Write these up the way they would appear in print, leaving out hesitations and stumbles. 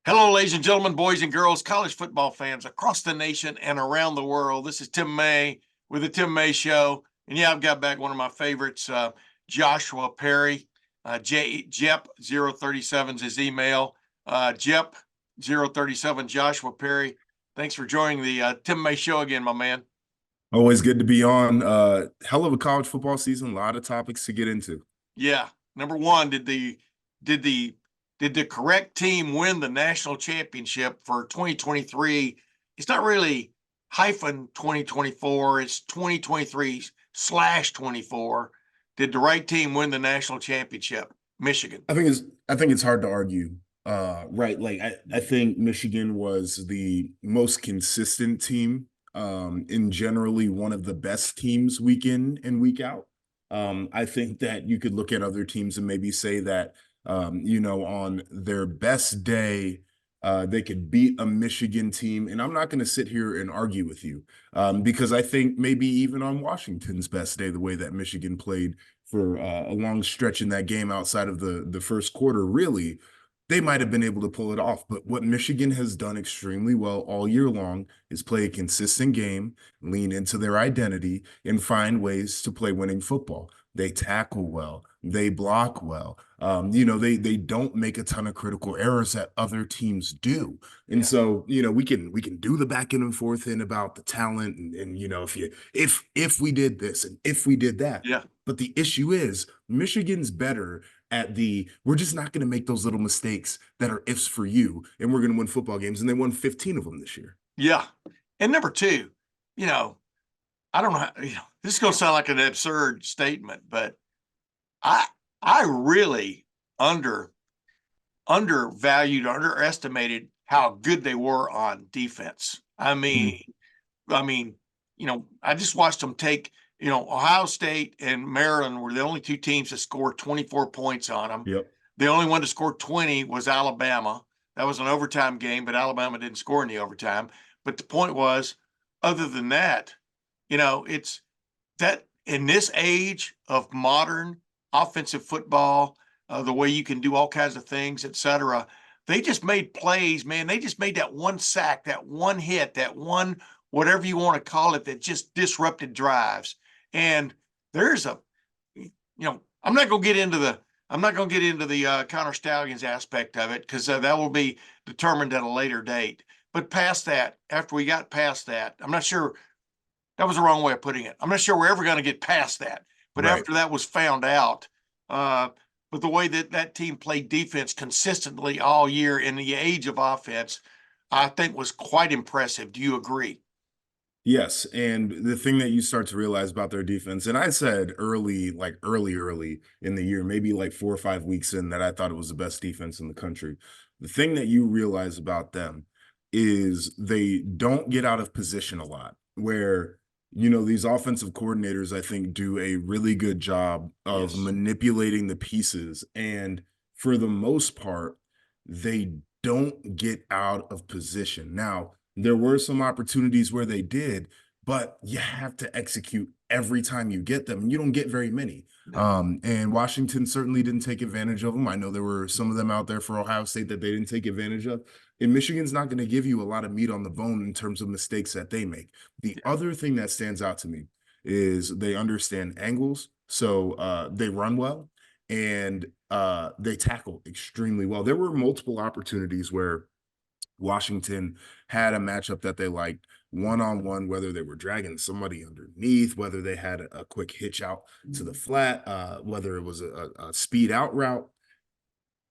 Hello, ladies and gentlemen, boys and girls, college football fans across the nation and around the world. This is Tim May with the Tim May Show. And yeah, I've got back one of my favorites, Joshua Perry. Jep037 is his email. Jep037, Joshua Perry. Thanks for joining the Tim May Show again, my man. Always good to be on. Hell of a college football season. A lot of topics to get into. Yeah. Number one, did the correct team win the national championship for 2023? It's not really hyphen 2024. It's 2023/24. Did the right team win the national championship? Michigan. I think it's hard to argue. Right. Like I think Michigan was the most consistent team, and generally one of the best teams week in and week out. I think that you could look at other teams and maybe say that on their best day, they could beat a Michigan team. And I'm not going to sit here and argue with you, because I think maybe even on Washington's best day, the way that Michigan played for a long stretch in that game outside of the first quarter, really, they might have been able to pull it off. But what Michigan has done extremely well all year long is play a consistent game, lean into their identity, and find ways to play winning football. They tackle well. They block well. They don't make a ton of critical errors that other teams do. And so, we can do the back end and forth in about the talent and if we did this and if we did that. Yeah. But the issue is Michigan's better at we're just not going to make those little mistakes that are ifs for you, and we're going to win football games. And they won 15 of them this year. Yeah. And number two, I don't know how, this is going to sound like an absurd statement, but I really underestimated how good they were on defense. I mean, I just watched them take, Ohio State and Maryland were the only two teams that scored 24 points on them. Yep. The only one to score 20 was Alabama. That was an overtime game, but Alabama didn't score in the overtime. But the point was, other than that, it's that in this age of modern offensive football, the way you can do all kinds of things, et cetera, they just made plays, man. They just made that one sack, that one hit, that one, whatever you want to call it, that just disrupted drives. And there's I'm not going to get into the Connor Stallions aspect of it, because that will be determined at a later date. But past that, after we got past that, I'm not sure. That was the wrong way of putting it. I'm not sure we're ever going to get past that. But right. After that was found out, but the way that team played defense consistently all year in the age of offense, I think was quite impressive. Do you agree? Yes. And the thing that you start to realize about their defense, and I said early in the year, maybe like 4 or 5 weeks in, that I thought it was the best defense in the country. The thing that you realize about them is they don't get out of position a lot, where these offensive coordinators, I think, do a really good job of manipulating the pieces. And for the most part, they don't get out of position. Now, there were some opportunities where they did, but you have to execute every time you get them. And you don't get very many. And Washington certainly didn't take advantage of them. I know there were some of them out there for Ohio State that they didn't take advantage of. And Michigan's not going to give you a lot of meat on the bone in terms of mistakes that they make. The other thing that stands out to me is they understand angles. So they run well, and they tackle extremely well. There were multiple opportunities where Washington had a matchup that they liked one-on-one, whether they were dragging somebody underneath, whether they had a quick hitch out to the flat, whether it was a speed out route.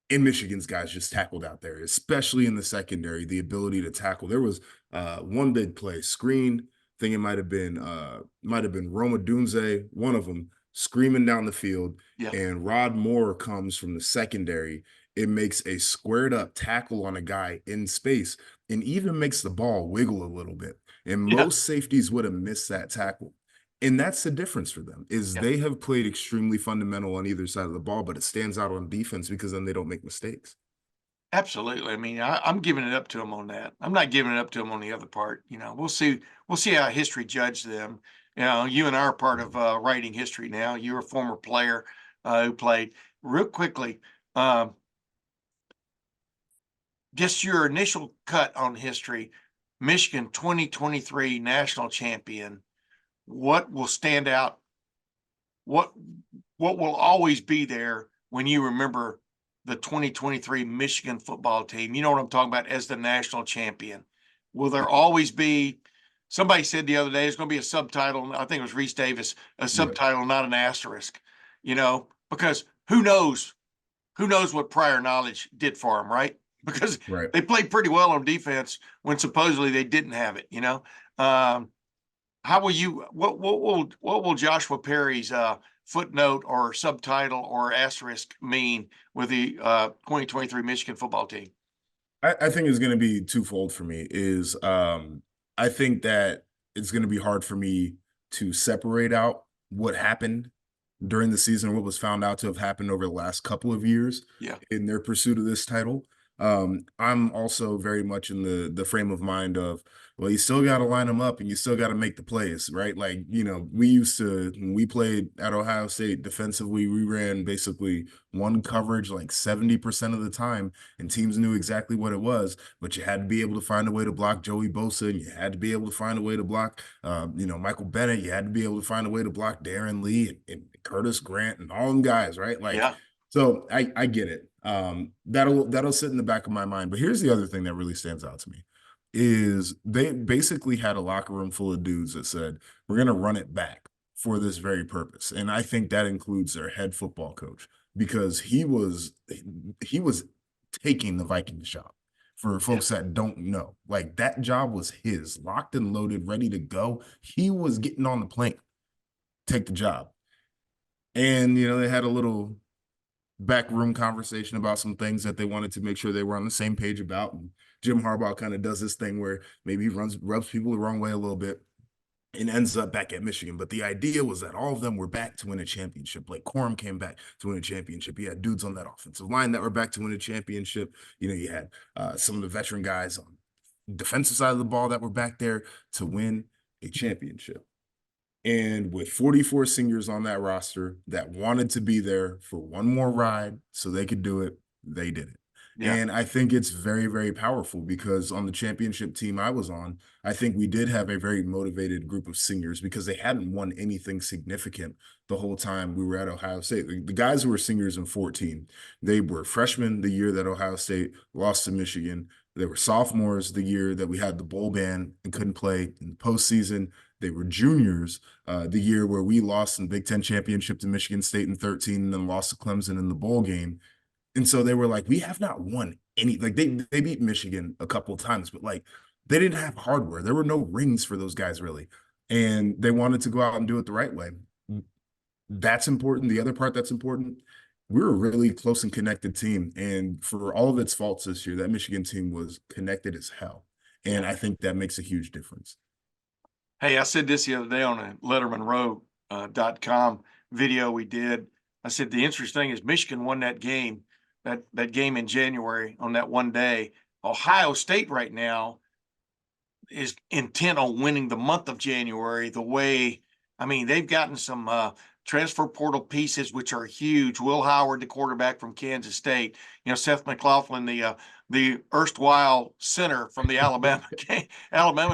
And Michigan's guys just tackled out there, especially in the secondary, the ability to tackle. There was one big play, screen. I think it might have been Roma Dunze, one of them, screaming down the field. Yeah. And Rod Moore comes from the secondary. It makes a squared up tackle on a guy in space and even makes the ball wiggle a little bit. And most safeties would have missed that tackle. And that's the difference for them, is they have played extremely fundamental on either side of the ball, but it stands out on defense because then they don't make mistakes. Absolutely. I mean, I'm giving it up to them on that. I'm not giving it up to them on the other part. We'll see how history judges them. You and I are part of writing history now. You're a former player who played. Real quickly, just your initial cut on history, Michigan 2023 national champion. What will stand out? What what will always be there when you remember the 2023 Michigan football team? You know what I'm talking about, as the national champion. Will there always be, somebody said the other day, it's going to be a subtitle. I think it was Reese Davis, a Yeah, subtitle, not an asterisk, because who knows what prior knowledge did for them, right? Because right. they played pretty well on defense when supposedly they didn't have it. How will you, what will Joshua Perry's footnote or subtitle or asterisk mean with the 2023 Michigan football team? I think it's going to be twofold for me. Is I think that it's going to be hard for me to separate out what happened during the season, what was found out to have happened over the last couple of years Yeah, in their pursuit of this title. I'm also very much in the frame of mind of, well, you still got to line them up and you still got to make the plays, right? Like, we used to, when we played at Ohio State defensively, we ran basically one coverage like 70% of the time, and teams knew exactly what it was, but you had to be able to find a way to block Joey Bosa, and you had to be able to find a way to block, Michael Bennett. You had to be able to find a way to block Darren Lee and Curtis Grant and all them guys, right? Like, yeah, so I get it. That'll sit in the back of my mind. But here's the other thing that really stands out to me is they basically had a locker room full of dudes that said, we're going to run it back for this very purpose. And I think that includes their head football coach, because he was taking the Vikings job. For yeah, folks that don't know, like, that job was his, locked and loaded, ready to go. He was getting on the plane, take the job. And they had a little backroom conversation about some things that they wanted to make sure they were on the same page about. And Jim Harbaugh kind of does this thing where maybe he rubs people the wrong way a little bit and ends up back at Michigan. But the idea was that all of them were back to win a championship. Like, Corum came back to win a championship. You had dudes on that offensive line that were back to win a championship. You had some of the veteran guys on the defensive side of the ball that were back there to win a championship. And with 44 seniors on that roster that wanted to be there for one more ride so they could do it, they did it. yeah, And I think it's very, very powerful, because on the championship team I was on, I think we did have a very motivated group of seniors, because they hadn't won anything significant the whole time we were at Ohio State. The guys who were seniors in 14, they were freshmen the year that Ohio State lost to Michigan. They were sophomores the year that we had the bowl ban and couldn't play in the postseason. They were juniors the year where we lost in the Big Ten championship to Michigan State in 13 and then lost to Clemson in the bowl game. And so they were like, we have not won any, like, they beat Michigan a couple of times, but like, they didn't have hardware. There were no rings for those guys really. And they wanted to go out and do it the right way. That's important. The other part that's important, we're a really close and connected team. And for all of its faults this year, that Michigan team was connected as hell. yeah. And I think that makes a huge difference. Hey, I said this the other day on a Lettermen Row .com video we did. I said the interesting thing is Michigan won that game, that game in January on that one day. Ohio State right now is intent on winning the month of January. They've gotten some transfer portal pieces, which are huge. Will Howard, the quarterback from Kansas State, Seth McLaughlin, the erstwhile center from the Alabama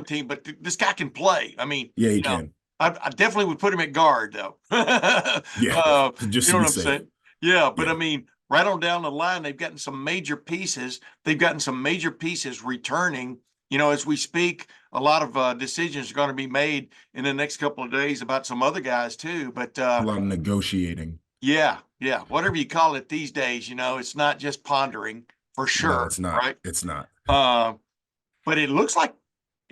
team, but this guy can play. Yeah, he can. I definitely would put him at guard though. Yeah, just You to know be what I'm safe. saying? Yeah, but Yeah. right on down the line, they've gotten some major pieces. They've gotten some major pieces returning. As we speak, a lot of decisions are going to be made in the next couple of days about some other guys too. But A lot of negotiating. yeah, whatever you call it these days, it's not just pondering for No, sure, it's not. right? It's not. Uh, but it looks like,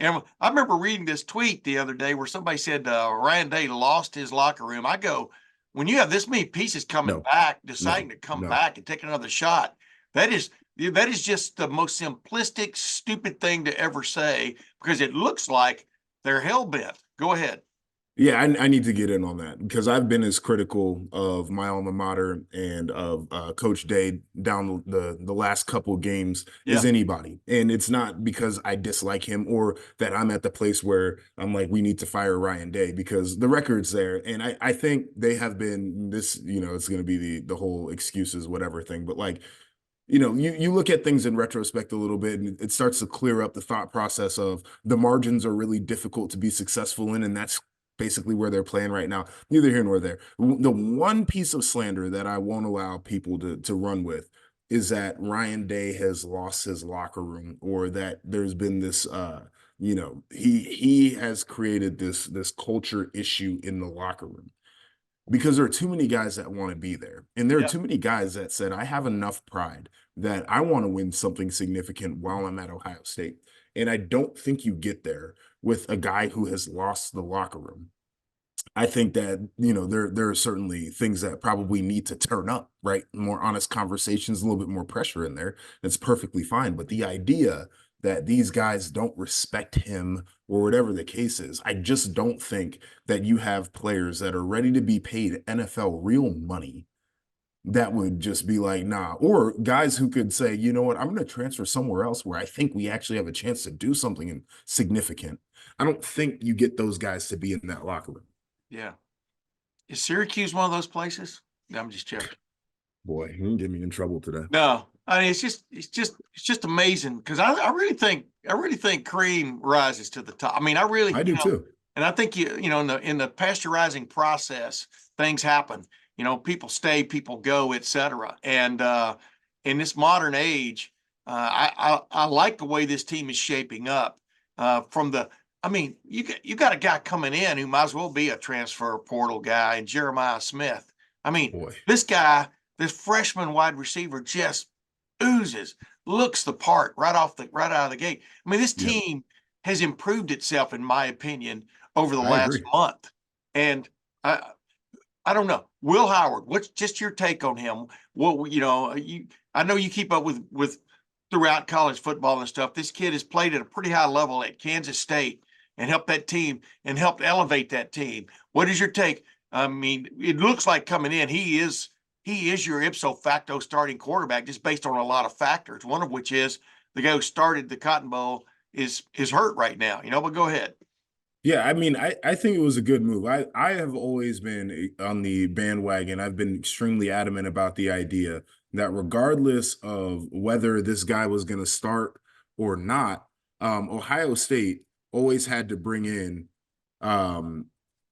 I remember reading this tweet the other day where somebody said Ryan Day lost his locker room. I go, when you have this many pieces coming No, back, no, deciding to come no. back and take another shot, that is just the most simplistic, stupid thing to ever say, because it looks like they're hell bent. Go ahead. Yeah, I need to get in on that, because I've been as critical of my alma mater and of Coach Day down the last couple of games as Yeah, anybody. And it's not because I dislike him or that I'm at the place where I'm like, we need to fire Ryan Day, because the record's there. And I think they have been this, it's going to be the whole excuses, whatever thing. But like, you look at things in retrospect a little bit, and it starts to clear up the thought process of the margins are really difficult to be successful in, and that's basically where they're playing right now. Neither here nor there. The one piece of slander that I won't allow people to run with is that Ryan Day has lost his locker room, or that there's been this he has created this culture issue in the locker room, because there are too many guys that want to be there. And there are Yeah. too many guys that said, I have enough pride that I want to win something significant while I'm at Ohio State. And I don't think you get there with a guy who has lost the locker room. I think that, there are certainly things that probably need to turn up, right? More honest conversations, a little bit more pressure in there. That's perfectly fine. But the idea that these guys don't respect him or whatever the case is, I just don't think that you have players that are ready to be paid NFL real money that would just be like, nah, or guys who could say, you know what, I'm going to transfer somewhere else where I think we actually have a chance to do something significant. I don't think you get those guys to be in that locker room. Yeah. Is Syracuse one of those places? No, I'm just joking. Boy, you can get me in trouble today. No, I mean it's just amazing because I really think cream rises to the top. I mean, I really, I do too. and I think in the pasteurizing process, things happen. People stay, people go, etc. And in this modern age, I like the way this team is shaping up. I mean, you got a guy coming in who might as well be a transfer portal guy, and Jeremiah Smith. I mean, Boy. this guy, this freshman wide receiver, just oozes, looks the part right out of the gate. I mean, this Yep. team has improved itself, in my opinion, over the I last agree. month. And I don't know, Will Howard. What's just your take on him? What I know you keep up with throughout college football and stuff. This kid has played at a pretty high level at Kansas State and helped that team and helped elevate that team. What is your take? I mean, it looks like coming in, he is your ipso facto starting quarterback just based on a lot of factors. One of which is the guy who started the Cotton Bowl is hurt right now. But go ahead. Yeah, I mean, I think it was a good move. I have always been on the bandwagon. I've been extremely adamant about the idea that regardless of whether this guy was going to start or not, Ohio State always had to bring in um,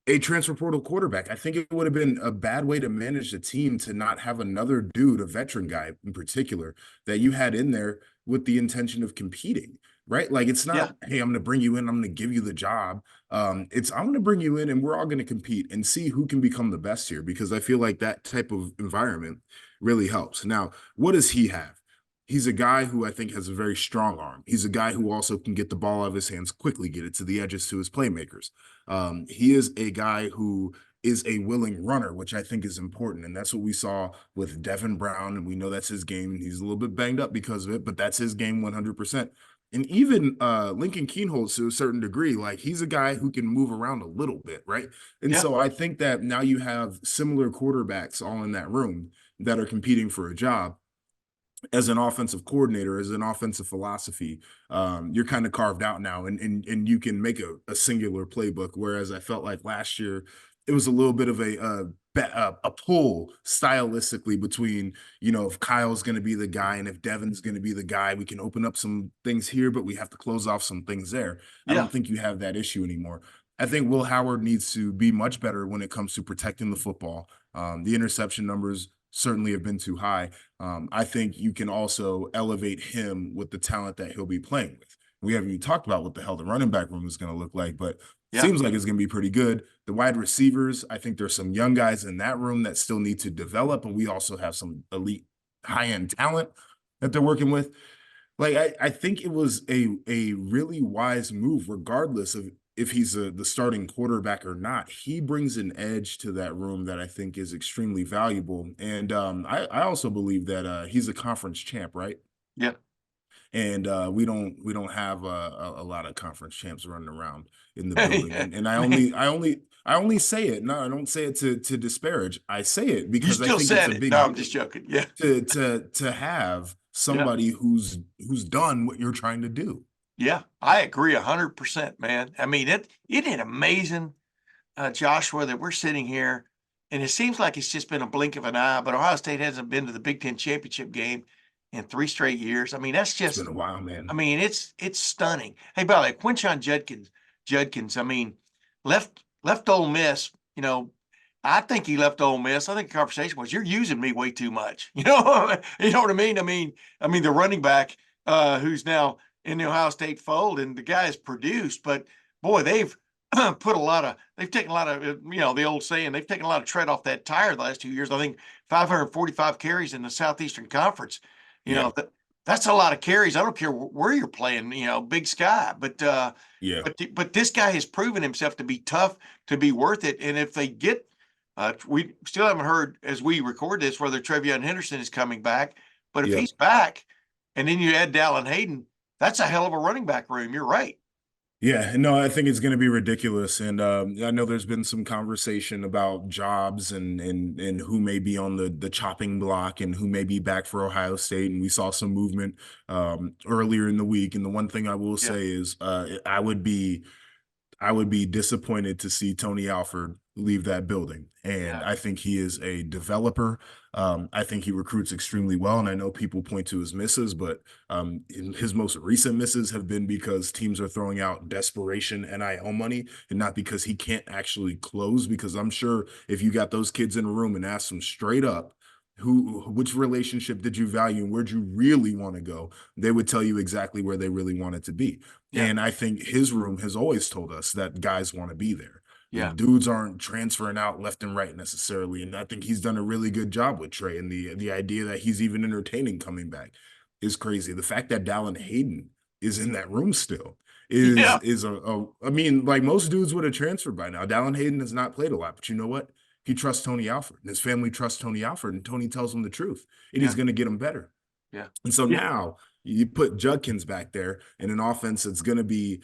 a transfer portal quarterback. I think it would have been a bad way to manage the team to not have another dude, a veteran guy in particular, that you had in there with the intention of competing, right? Like, it's Yeah. not, hey, I'm going to bring you in, I'm going to give you the job. It's, I'm going to bring you in and we're all going to compete and see who can become the best here, because I feel like that type of environment really helps. Now, what does he have? He's a guy who I think has a very strong arm. He's a guy who also can get the ball out of his hands quickly, get it to the edges to his playmakers. He is a guy who is a willing runner, which I think is important. And that's what we saw with Devin Brown. And we know that's his game. He's a little bit banged up because of it, but that's his game 100%. And even Lincoln Keenholz, to a certain degree, like, he's a guy who can move around a little bit, right? And Yeah. so I think that now you have similar quarterbacks all in that room that are competing for a job. As an offensive coordinator, as an offensive philosophy, you're kind of carved out now, and you can make a singular playbook. Whereas I felt like last year it was a little bit of a pull stylistically between, if Kyle's going to be the guy and if Devin's going to be the guy, we can open up some things here, but we have to close off some things there. I Yeah. don't think you have that issue anymore. I think Will Howard needs to be much better when it comes to protecting the football. The interception numbers certainly have been too high. I think you can also elevate him with the talent that he'll be playing with. We haven't even talked about what the hell the running back room is going to look like, but Yeah. seems like it's going to be pretty good. The wide receivers, I think there's some young guys in that room that still need to develop, and we also have some elite high-end talent that they're working with. Like, I think it was a really wise move, regardless of if he's the starting quarterback or not. He brings an edge to that room that I think is extremely valuable. And I also believe that he's a conference champ, right? Yeah. And we don't have a lot of conference champs running around in the building. And I only say it. No, I don't say it to disparage. I say it You because I still think it's said a it. big No, I'm deal just joking. Yeah. to have somebody who's done what you're trying to do. Yeah. I agree 100%, man. I mean, it amazing, Joshua, that we're sitting here and it seems like it's just been a blink of an eye, but Ohio State hasn't been to the Big Ten championship game in 3 straight years. I mean, that's It's been just, a while, I man. mean, it's stunning. Hey, by the way, Quinshon Judkins, I mean, left Ole Miss, I think he left Ole Miss. I think the conversation was, you're using me way too much. You know what I mean? I mean, the running back who's now in the Ohio State fold, and the guy has produced, but boy, they've they've taken a lot of, the old saying, they've taken a lot of tread off that tire the last 2 years. I think 545 carries in the Southeastern Conference. You Yeah, know, that's a lot of carries. I don't care where you're playing, Big Sky, yeah, but this guy has proven himself to be tough, to be worth it. And if they get, we still haven't heard as we record this whether Trevion Henderson is coming back. But if yep. he's back, and then you add Dallin Hayden, that's a hell of a running back room. You're right. Yeah, no, I think it's going to be ridiculous, and I know there's been some conversation about jobs and who may be on the chopping block and who may be back for Ohio State, and we saw some movement earlier in the week. And the one thing I will Yeah, say is, I would be disappointed to see Tony Alford leave that building. And yeah, I think he is a developer. I think he recruits extremely well. And I know people point to his misses, but his most recent misses have been because teams are throwing out desperation NIL money and not because he can't actually close. Because I'm sure if you got those kids in a room and asked them straight up, which relationship did you value and where'd you really want to go, they would tell you exactly where they really wanted to be. yeah, And I think his room has always told us that guys want to be there. The yeah, dudes aren't transferring out left and right necessarily. And I think he's done a really good job with Trey. And the idea that he's even entertaining coming back is crazy. The fact that Dallin Hayden is in that room still yeah, is I mean, like most dudes would have transferred by now. Dallin Hayden has not played a lot, but you know what? He trusts Tony Alford and his family trusts Tony Alford, and Tony tells him the truth, and he's yeah, going to get him better. yeah, And so yeah, now you put Judkins back there in an offense that's going to be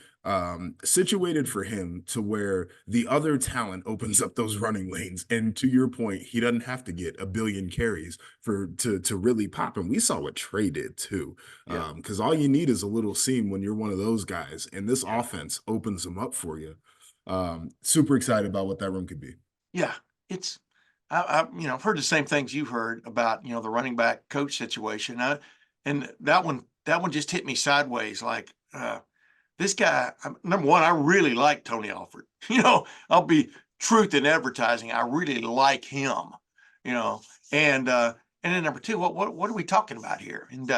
situated for him to where the other talent opens up those running lanes. And to your point, he doesn't have to get a billion carries to really pop. And we saw what Trey did too, yeah, because all you need is a little seam when you're one of those guys, and this yeah. offense opens them up for you. Super excited about what that room could be. Yeah, it's I've heard the same things you've heard about, the running back coach situation. And that one just hit me sideways. Like this guy, number one, I really like Tony Alford. I'll be truth in advertising. I really like him. You know, and then number two, what are we talking about here? And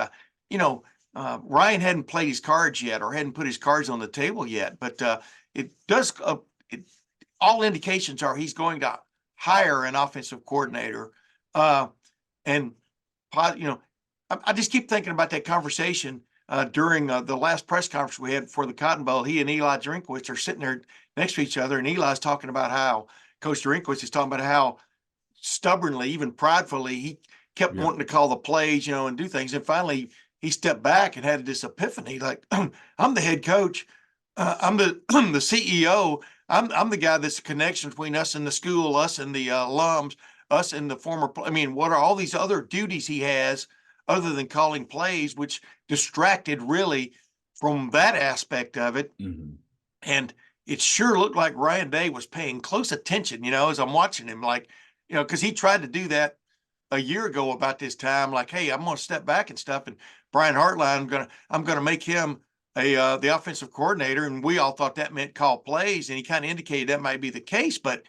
you know, Ryan hadn't played his cards yet, or hadn't put his cards on the table yet, but it does. It all indications are he's going to hire an offensive coordinator. Uh, and, I just keep thinking about that conversation during the last press conference we had before the Cotton Bowl. He and Eli Drinkwitz are sitting there next to each other, and Eli's talking about how Coach Drinkwitz is talking about how stubbornly, even pridefully, he kept Yeah. wanting to call the plays, and do things. And finally, he stepped back and had this epiphany, like, I'm the head coach. I'm the the CEO. I'm the guy that's the connection between us and the school, us and the alums, us and the former. I mean, what are all these other duties he has other than calling plays, which distracted really from that aspect of it. Mhm. And it sure looked like Ryan Day was paying close attention, as I'm watching him, like, because he tried to do that a year ago about this time, like, hey, I'm going to step back and stuff. And Brian Hartline, I'm gonna make him the offensive coordinator, and we all thought that meant call plays, and he kind of indicated that might be the case. But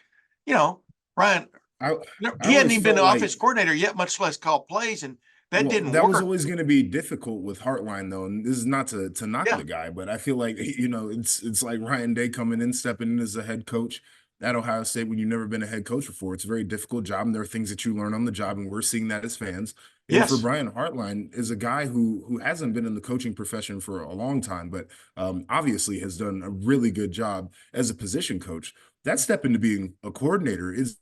you know, Ryan, I I he hadn't always even been felt the like offensive coordinator yet, much less call plays, and that well, didn't that was work. always going to be difficult with Heartline, though. And this is not to knock Yeah. the guy, but I feel like it's like Ryan Day coming in, stepping in as a head coach at Ohio State when you've never been a head coach before. It's a very difficult job, and there are things that you learn on the job, and we're seeing that as fans. And for Yes. Brian Hartline, is a guy who hasn't been in the coaching profession for a long time, but obviously has done a really good job as a position coach. That step into being a coordinator is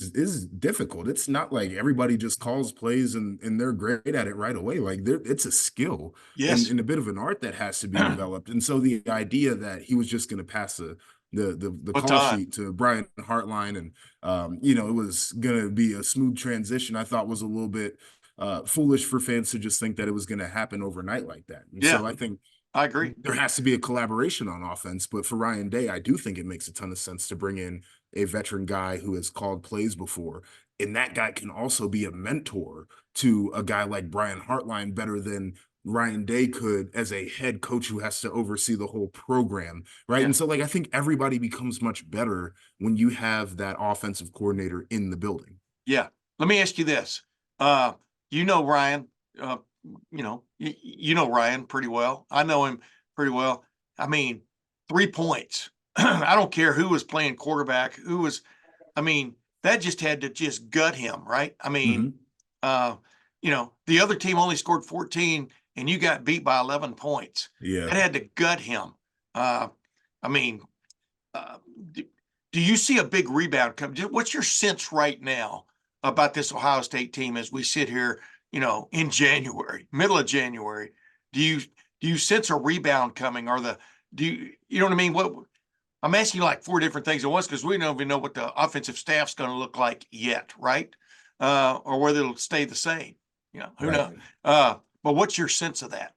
difficult. It's not like everybody just calls plays and they're great at it right away. Like it's a skill Yes. and a bit of an art that has to be developed. And so the idea that he was just going to pass the call Baton. sheet to Brian Hartline and it was going to be a smooth transition, I thought was a little bit foolish for fans to just think that it was going to happen overnight like that. And Yeah, so I think I agree. there has to be a collaboration on offense. But for Ryan Day, I do think it makes a ton of sense to bring in a veteran guy who has called plays before And that guy can also be a mentor to a guy like Brian Hartline better than Ryan Day could as a head coach who has to oversee the whole program, right? Yeah. And so, like, I think everybody becomes much better when you have that offensive coordinator in the building. Yeah. Let me ask you this. Uh, you know Ryan, uh, you know Ryan pretty well. I know him pretty well. I mean, 3 points. I don't care who was playing quarterback, who was, I mean, that just had to just gut him, right? I mean, Mm-hmm. uh, the other team only scored 14 and you got beat by 11 points. Yeah. That had to gut him. Uh, I mean, uh, do, do you see a big rebound come? What's your sense right now about this Ohio State team as we sit here, in January, middle of January? Do you sense a rebound coming, or you know what I mean? What I'm asking you like four different things at once because we don't even know what the offensive staff's going to look like yet, right? Or whether it'll stay the same. Who Right. knows? But what's your sense of that?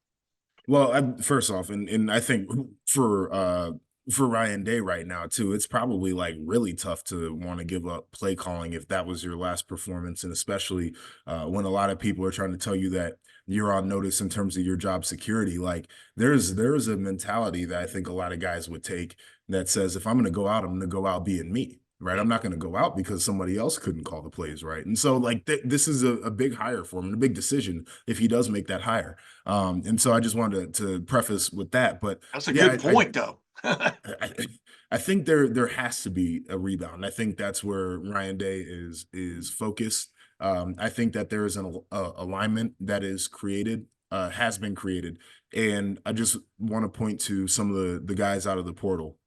Well, first off, and I think for Ryan Day right now too, it's probably like really tough to want to give up play calling if that was your last performance, and especially when a lot of people are trying to tell you that you're on notice in terms of your job security. Like there's a mentality that I think a lot of guys would take that says if I'm going to go out, I'm going to go out being me. Right. I'm not going to go out because somebody else couldn't call the plays right. And so, like, this is a big hire for him and a big decision if he does make that hire. And so I just wanted to preface with that. But That's a yeah, good point, though. I, I think there has to be a rebound. I think that's where Ryan Day is focused. I think that there is an alignment that is created, has been created, and I just want to point to some of the guys out of the portal.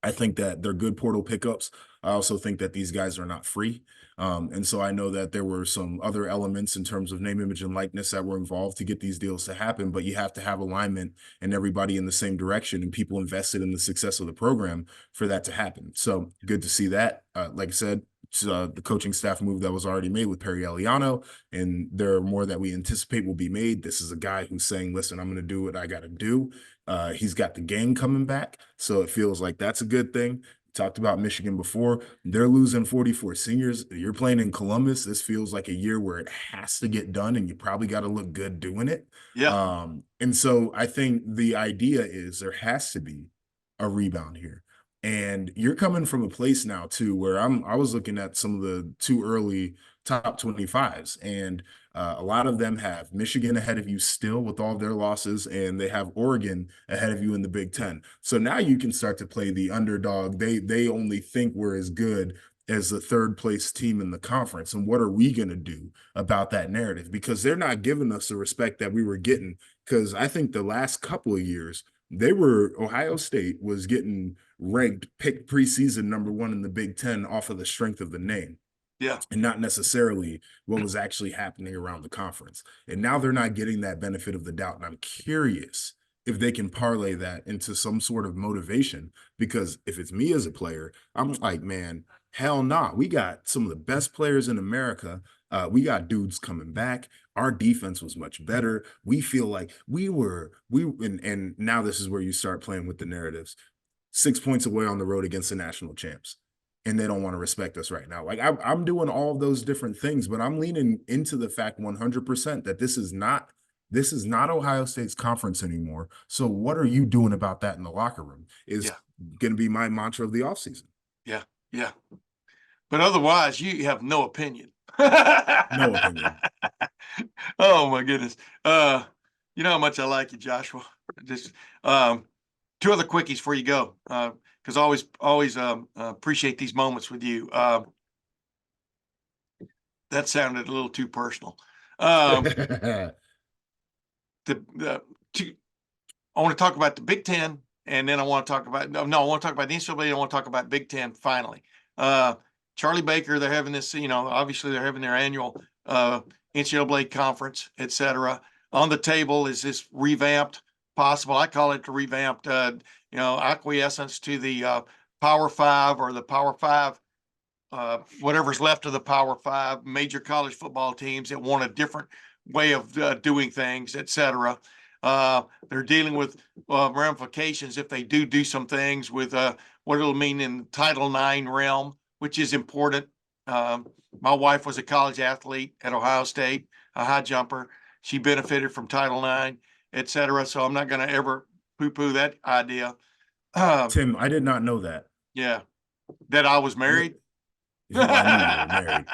I think that they're good portal pickups. I also think that these guys are not free. And so I know that there were some other elements in terms of name, image, and likeness that were involved to get these deals to happen. But you have to have alignment and everybody in the same direction and people invested in the success of the program for that to happen. So good to see that. Like I said, it's, the coaching staff move that was already made with Perry Eliano, and there are more that we anticipate will be made. This is a guy who's saying, listen, I'm going to do what I got to do. He's got the game coming back, so it feels like that's a good thing. Talked about Michigan before. They're losing 44 seniors. You're playing in Columbus. This feels like a year where it has to get done, and you probably got to look good doing it. Yeah. And so I think the idea is there has to be a rebound here. And you're coming from a place now too where I was looking at some of the too early top 25s, and a lot of them have Michigan ahead of you still with all of their losses, and they have Oregon ahead of you in the Big Ten. So now you can start to play the underdog. They only think we're as good as the third place team in the conference. And what are we going to do about that narrative? Because they're not giving us the respect that we were getting. Because I think the last couple of years, Ohio State was getting ranked, picked preseason number one in the Big Ten off of the strength of the name Yeah. and not necessarily what was actually happening around the conference. And now they're not getting that benefit of the doubt. And I'm curious if they can parlay that into some sort of motivation, because if it's me as a player, I'm like, man, hell nah. We got some of the best players in America. We got dudes coming back. Our defense was much better. We feel like and now this is where you start playing with the narratives. 6 points away on the road against the national champs, and they don't want to respect us right now. Like I'm doing all of those different things, but I'm leaning into the fact 100% that this is not Ohio State's conference anymore. So what are you doing about that in the locker room is Yeah. going to be my mantra of the offseason. Yeah. Yeah. But otherwise, you have no opinion. No opinion. Oh my goodness. You know how much I like you, Joshua. Just two other quickies before you go. Because I always appreciate these moments with you. That sounded a little too personal. The two, I want to talk about the Big Ten, and then I want to talk about I want to talk about the NCAA. I want to talk about Big Ten finally. Charlie Baker, they're having this, obviously they're having their annual NCAA conference, etc. On the table is this revamped, possible, I call it the revamped, acquiescence to the Power Five or the Power Five, whatever's left of the Power Five major college football teams that want a different way of doing things, etc. They're dealing with ramifications if they do some things with what it'll mean in Title IX realm, which is important. My wife was a college athlete at Ohio State, a high jumper. She benefited from Title IX, et cetera. So I'm not going to ever poo-poo that idea. Tim, I did not know that. Yeah, that I was What? married. Well, I knew you were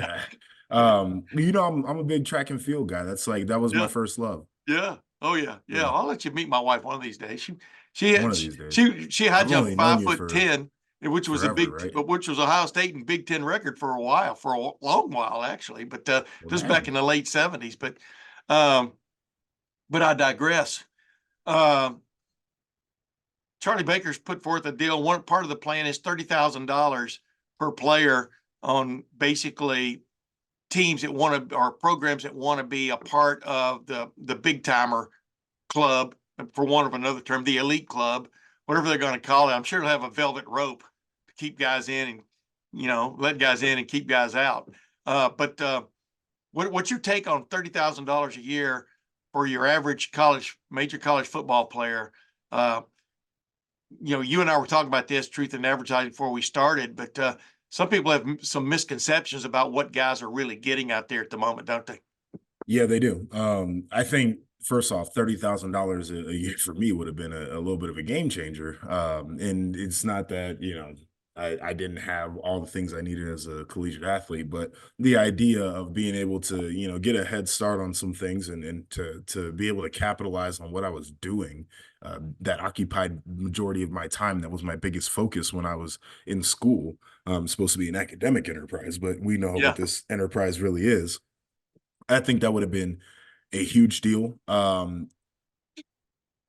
Yeah, married. I'm a big track and field guy. That's like that was my first love. yeah. Oh yeah, yeah. Yeah, I'll let you meet my wife one of these days. She one had of these days. she high I've jumped only known five you foot for 10, which was a forever, right? which was Ohio State and Big Ten record for a while, for a long while actually. But this Well, was back dang. in the late '70s. Um, but I digress. Um, Charlie Baker's put forth a deal. One part of the plan is $30,000 per player on basically teams that want to, or programs that want to be a part of the big timer club, for want of another term, the elite club, whatever they're going to call it. I'm sure they'll have a velvet rope to keep guys in and, let guys in and keep guys out. But what's your take on $30,000 a year for your average major college football player? Uh, you and I were talking about this truth in advertising before we started, but some people have some misconceptions about what guys are really getting out there at the moment, don't they? Yeah, they do. I think first off, $30,000 a year for me would have been a little bit of a game changer. And it's not that, I didn't have all the things I needed as a collegiate athlete, but the idea of being able to, get a head start on some things and to be able to capitalize on what I was doing, that occupied majority of my time. That was my biggest focus when I was in school. Supposed to be an academic enterprise, but we know what Yeah, this enterprise really is. I think that would have been a huge deal.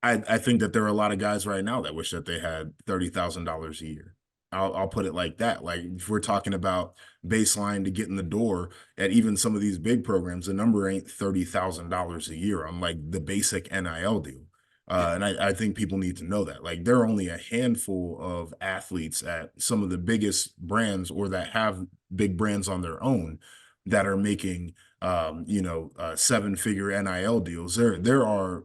I think that there are a lot of guys right now that wish that they had $30,000 a year. I'll put it like that. Like if we're talking about baseline to get in the door at even some of these big programs, the number ain't $30,000 a year on like the basic NIL deal. yeah, And I think people need to know that. Like there are only a handful of athletes at some of the biggest brands or that have big brands on their own that are making 7-figure NIL deals. There are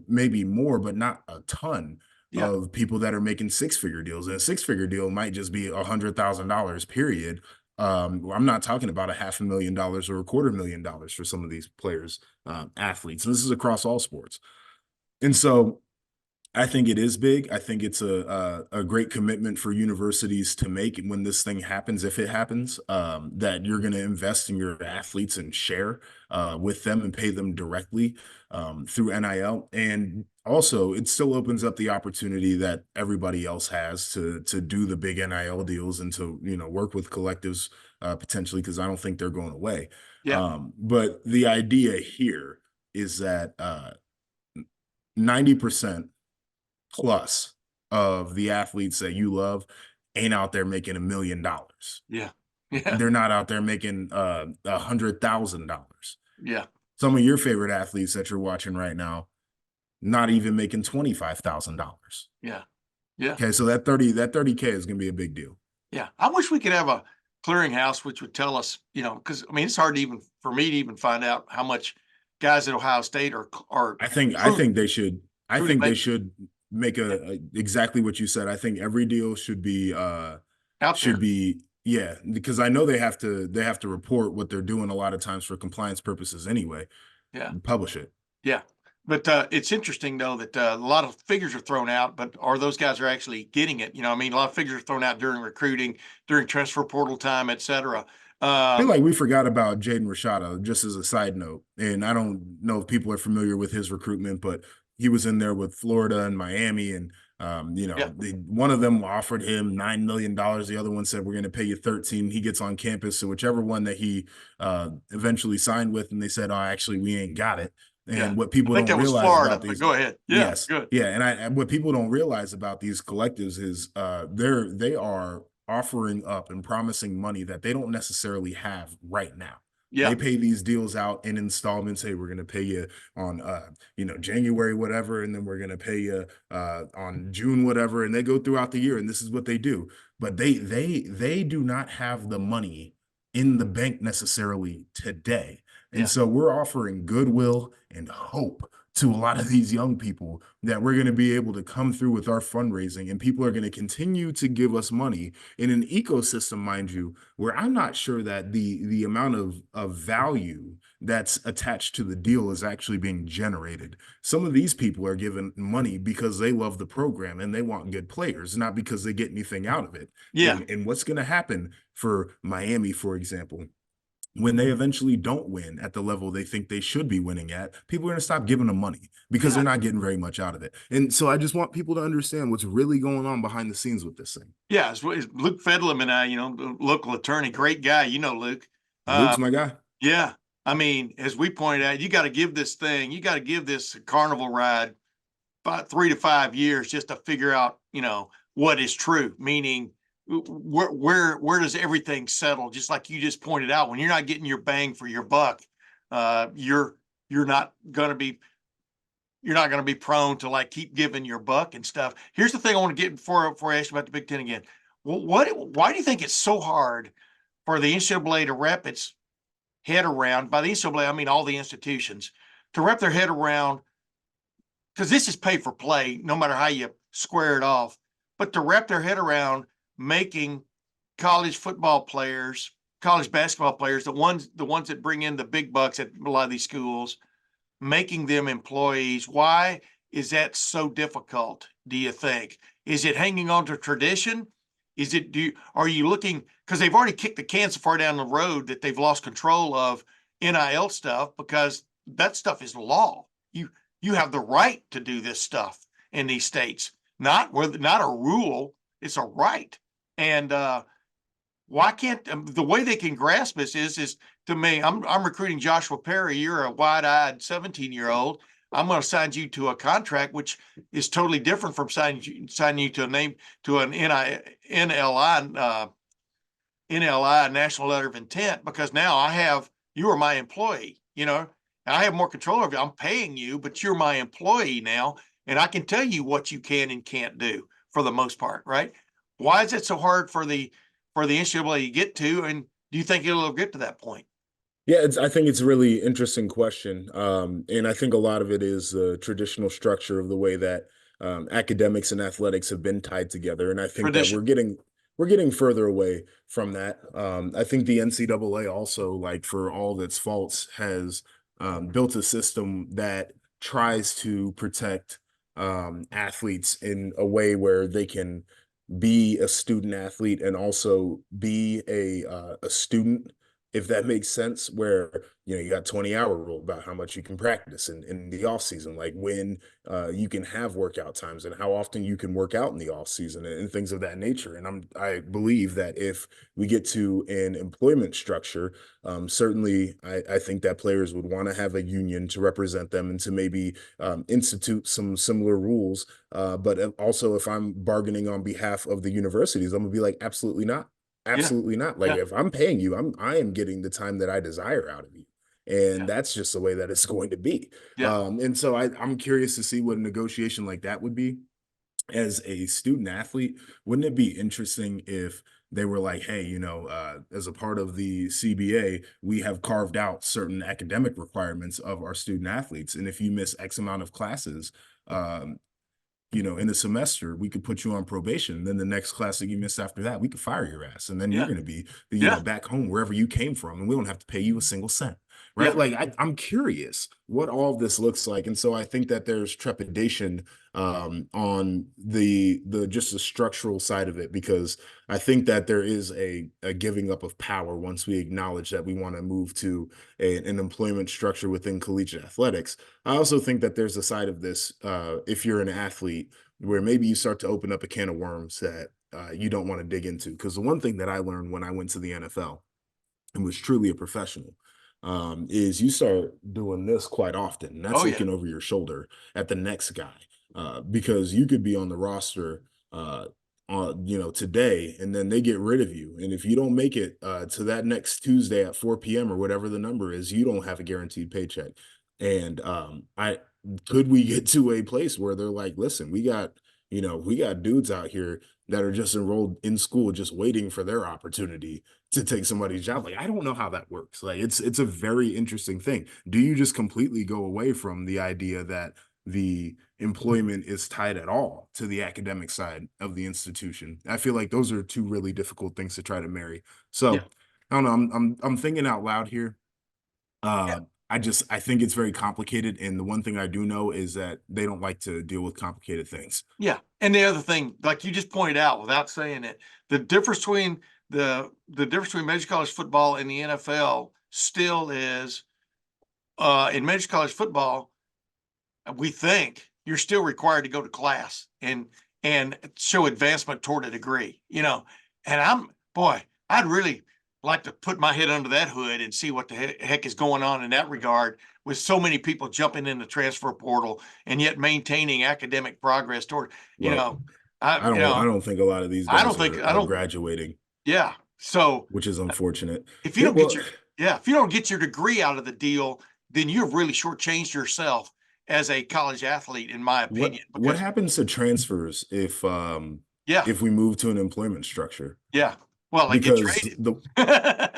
maybe more, but not a ton yeah, of people that are making 6-figure deals. And a 6-figure deal might just be $100,000, period. I'm not talking about $500,000 or $250,000 for some of these players, athletes. And this is across all sports. And so I think it is big. I think it's a great commitment for universities to make when this thing happens, if it happens, that you're going to invest in your athletes and share with them and pay them directly through NIL. And also, it still opens up the opportunity that everybody else has to do the big NIL deals and to work with collectives potentially, because I don't think they're going away. yeah, But the idea here is that 90% plus of the athletes that you love ain't out there making $1 million. yeah, yeah, They're not out there making $100,000. yeah, Some of your favorite athletes that you're watching right now, not even making $25,000. yeah, yeah, Okay, so that 30K is gonna be a big deal. yeah. I wish we could have a clearinghouse which would tell us, because I mean it's hard to even for me to even find out how much guys at Ohio State are I think they should truly making. make Yeah, exactly what you said. I think every deal out should there. be, yeah, because I know they have to report what they're doing a lot of times for compliance purposes anyway. Yeah, Publish it. yeah. But it's interesting though that a lot of figures are thrown out, but are those guys are actually getting it? I mean, a lot of figures are thrown out during recruiting, during transfer portal time, et cetera. I feel Um, like we forgot about Jaden Rashada, just as a side note. And I don't know if people are familiar with his recruitment, but he was in there with Florida and Miami. And, yeah, one of them offered him $9 million. The other one said, we're going to pay you 13. He gets on campus. So whichever one that he eventually signed with, and they said, oh, actually, we ain't got it. yeah. And what I people think don't that was realize about Florida, but these, go ahead. Yeah, yes, good. yeah. And what people don't realize about these collectives is they are offering up and promising money that they don't necessarily have right now. Yeah, They pay these deals out in installments. Hey, we're going to pay you on January whatever, and then we're going to pay you on June whatever, and they go throughout the year, and this is what they do. But they do not have the money in the bank necessarily today. And yeah, so we're offering goodwill and hope to a lot of these young people that we're going to be able to come through with our fundraising, and people are going to continue to give us money in an ecosystem, mind you, where I'm not sure that the amount of value that's attached to the deal is actually being generated. Some of these people are given money because they love the program and they want good players, not because they get anything out of it. Yeah. And what's going to happen for Miami, for example, when they eventually don't win at the level they think they should be winning at, people are going to stop giving them money because Yeah. they're not getting very much out of it. And so I just want people to understand what's really going on behind the scenes with this thing. Yeah. It's Luke Fedlam and I, local attorney, great guy. Luke. Luke's Uh, my guy. yeah. I mean, as we pointed out, you got to give this carnival ride 3 to 5 years just to figure out, what is true, meaning where does everything settle? Just like you just pointed out, when you're not getting your bang for your buck, you're not going to be prone to like keep giving your buck and stuff. Here's the thing I want to get before I ask you about the Big Ten again. Why do you think it's so hard for the NCAA to wrap its head around? By the NCAA, I mean all the institutions to wrap their head around, because this is pay for play, no matter how you square it off. But to wrap their head around making college football players, college basketball players, the ones that bring in the big bucks at a lot of these schools, making them employees. Why is that so difficult, do you think? Is it hanging on to tradition? Are you looking, because they've already kicked the can so far down the road that they've lost control of NIL stuff, because that stuff is law. You have the right to do this stuff in these states, not a rule, it's a right. And why can't the way they can grasp this is to me, I'm recruiting Joshua Perry. You're a wide-eyed 17-year-old. I'm going to sign you to a contract, which is totally different from signing you to an NLI national letter of intent, because now you are my employee, and I have more control over you. I'm paying you, but you're my employee now, and I can tell you what you can and can't do for the most part, right? Why is it so hard for the NCAA to get to, and do you think it'll get to that point? Yeah, I think it's a really interesting question. And I think a lot of it is the traditional structure of the way that academics and athletics have been tied together. And I think that Tradition. we're getting further away from that. I think the NCAA also, like for all of its faults, has built a system that tries to protect athletes in a way where they can be a student athlete and also be a student, if that makes sense, where you got 20-hour rule about how much you can practice in the off season, like when you can have workout times and how often you can work out in the off season, and things of that nature. And I believe that if we get to an employment structure, certainly I think that players would want to have a union to represent them and to maybe institute some similar rules. But also, if I'm bargaining on behalf of the universities, I'm gonna be like, absolutely not. Yeah. Absolutely not. Like, Yeah. if I'm paying you, I am getting the time that I desire out of you. And Yeah. that's just the way that it's going to be. Yeah. And so I'm curious to see what a negotiation like that would be. As a student athlete, wouldn't it be interesting if they were like, hey, as a part of the CBA, we have carved out certain academic requirements of our student athletes. And if you miss X amount of classes, um, in a semester, we could put you on probation. Then the next class that you missed after that, we could fire your ass. And then you're Yeah. going to be, Yeah. back home wherever you came from. And we don't have to pay you a single cent. Right. Yeah. Like, I'm curious what all of this looks like. And so I think that there's trepidation on the just the structural side of it, because I think that there is a giving up of power once we acknowledge that we want to move to an employment structure within collegiate athletics. I also think that there's a side of this, if you're an athlete, where maybe you start to open up a can of worms that you don't want to dig into. Because the one thing that I learned when I went to the NFL and was truly a professional, is you start doing this quite often. And that's Oh yeah. looking over your shoulder at the next guy, because you could be on the roster, today, and then they get rid of you. And if you don't make it to that next Tuesday at 4 p.m. or whatever the number is, you don't have a guaranteed paycheck. And I could we get to a place where they're like, listen, we got You know, we got dudes out here that are just enrolled in school, just waiting for their opportunity to take somebody's job. Like, I don't know how that works. Like, it's a very interesting thing. Do you just completely go away from the idea that the employment is tied at all to the academic side of the institution? I feel like those are two really difficult things to try to marry. Yeah. So I don't know. I'm thinking out loud here. Yeah. Uh, I think it's very complicated, and the one thing I do know is that they don't like to deal with complicated things. Yeah. And the other thing, like you just pointed out without saying it, the difference between the difference between major college football and the NFL still is in major college football, we think you're still required to go to class and show advancement toward a degree, you know. And boy, I'd really like to put my head under that hood and see what the heck is going on in that regard with so many people jumping in the transfer portal and yet maintaining academic progress toward, you Well, know, I you I know, don't think a lot of these I don't guys think I are don't graduating, yeah. So which is unfortunate. if you Yeah, don't get well, your yeah, if you don't get your degree out of the deal, then you've really shortchanged yourself as a college athlete, in my opinion. what Because happens to transfers yeah, if we move to an employment structure? yeah. Well, they get Because traded. the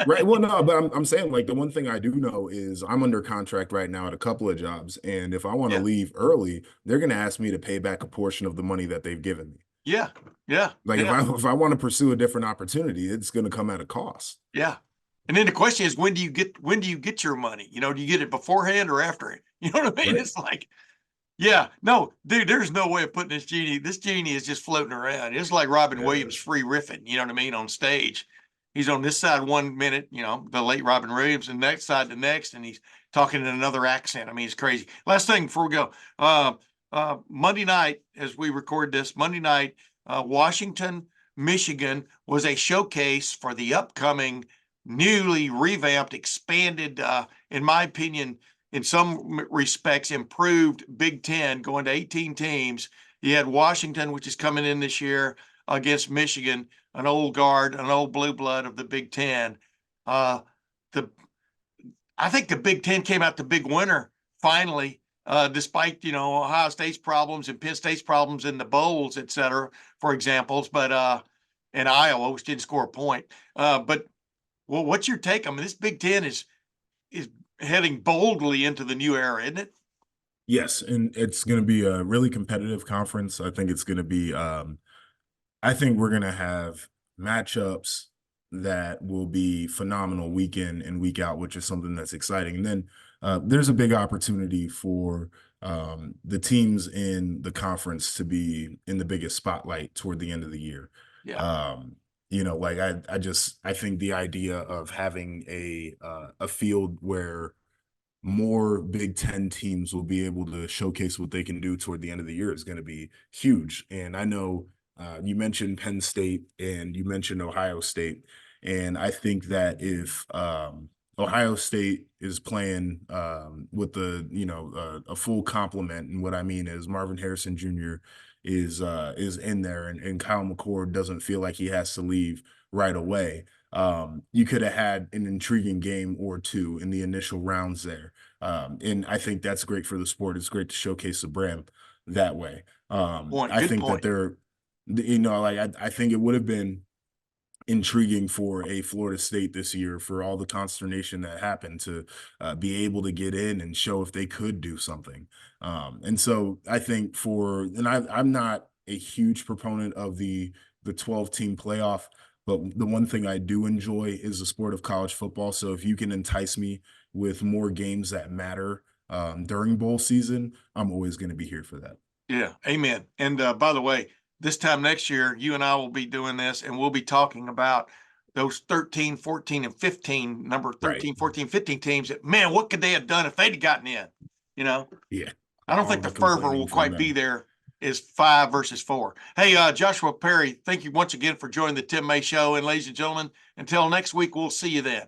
right, well, no, but I'm saying like the one thing I do know is I'm under contract right now at a couple of jobs, and if I want to Yeah, leave early, they're going to ask me to pay back a portion of the money that they've given me. yeah, yeah, Like yeah, if I want to pursue a different opportunity, it's going to come at a cost. yeah. And then the question is, when do you get your money? You know, do you get it beforehand or after it? You know what I mean? Right. It's like, yeah, no, dude, there's no way of putting this genie. This genie is just floating around. It's like Robin Yeah. Williams free riffing, you know what I mean, on stage. He's on this side 1 minute, you know, the late Robin Williams, and next side the next, and he's talking in another accent. I mean, it's crazy. Last thing before we go. Monday night, as we record this, Monday night, Washington, Michigan was a showcase for the upcoming newly revamped, expanded, in my opinion, in some respects, improved Big Ten, going to 18 teams. You had Washington, which is coming in this year against Michigan, an old guard, an old blue blood of the Big Ten. Uh, the I think the Big Ten came out the big winner finally, despite Ohio State's problems and Penn State's problems in the bowls, et cetera, for examples. But and Iowa, which didn't score a point. But well, what's your take? I mean, this Big Ten is heading boldly into the new era, isn't it? Yes, and it's going to be a really competitive conference. I think it's going to be I think we're going to have matchups that will be phenomenal week in and week out, which is something that's exciting. And then there's a big opportunity for the teams in the conference to be in the biggest spotlight toward the end of the year. Yeah. Um, you know, like I think the idea of having a field where more Big Ten teams will be able to showcase what they can do toward the end of the year is going to be huge. And I know you mentioned Penn State and you mentioned Ohio State, and I think that if Ohio State is playing with a full complement, and what I mean is Marvin Harrison Jr. is in there, and Kyle McCord doesn't feel like he has to leave right away. You could have had an intriguing game or two in the initial rounds there. And I think that's great for the sport. It's great to showcase the brand that way. Point. I Good think that point. I think it would have been intriguing for a Florida State this year for all the consternation that happened to be able to get in and show if they could do something. And so I think I'm not a huge proponent of the 12-team playoff, but the one thing I do enjoy is the sport of college football. So if you can entice me with more games that matter during bowl season, I'm always going to be here for that. Yeah. Amen. And by the way, this time next year, you and I will be doing this and we'll be talking about those 13, 14, and 15, number Right. 13, 14, 15 teams that, man, what could they have done if they'd have gotten in? You know, Yeah. I don't All think the the fervor will complaining from quite be them. there as 5 versus 4. Hey, Joshua Perry, thank you once again for joining the Tim May Show. And ladies and gentlemen, until next week, we'll see you then.